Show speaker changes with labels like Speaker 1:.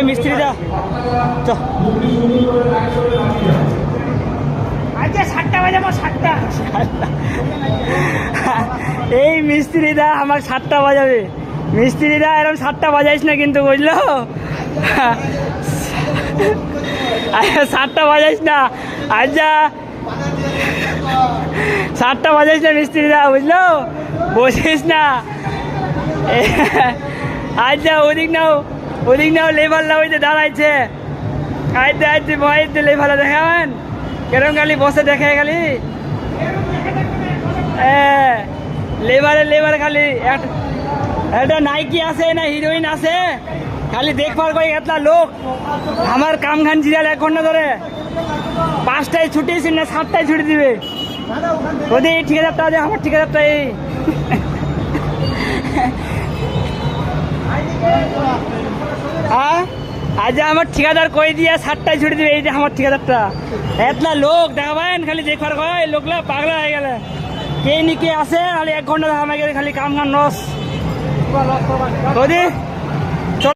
Speaker 1: মিস্ত্রি দা আজকে 7টা বাজাবো 7টা। এই মিস্ত্রি দা আমার 7টা বাজাবে। মিস্ত্রি দা এরকম 7টা বাজাইস না কিন্তু, বুঝলো? 7টা বাজাইস না, আচ্ছা 7টা বাজাইস না মিস্ত্রি দা, বুঝলো? বসিস না। আচ্ছা ওদিক নাও লেবার লাগাইতে দাঁড়াইছে। আইতে ভয়েতে লেবার দেখাবেন কেরম খালি বসে দেখে খালি লেবার খালি একটা নাইকি আছে না হিরোইন আছে খালি দেখভাল করে এতলা লোক। আমার কাম খান জিরাল 1 ঘন্টা ধরে 5টায় ছুটিয়েছি না 7টায় ছুটি দিবে। ওদের এই ঠিকাদারটা আছে, আমার ঠিকাদারটা এই আজ আমার ঠিকাদার কই দিয়া 7টায় ছুটি দিবে। এই যে আমার ঠিকাদারটা এতলা লোক দেখাবেন খালি দেখবার কয় লোকলা পাগলা হয়ে গেলে কে নি কে আসে খালি 1 ঘন্টা আমাকে খালি কাম খান নস।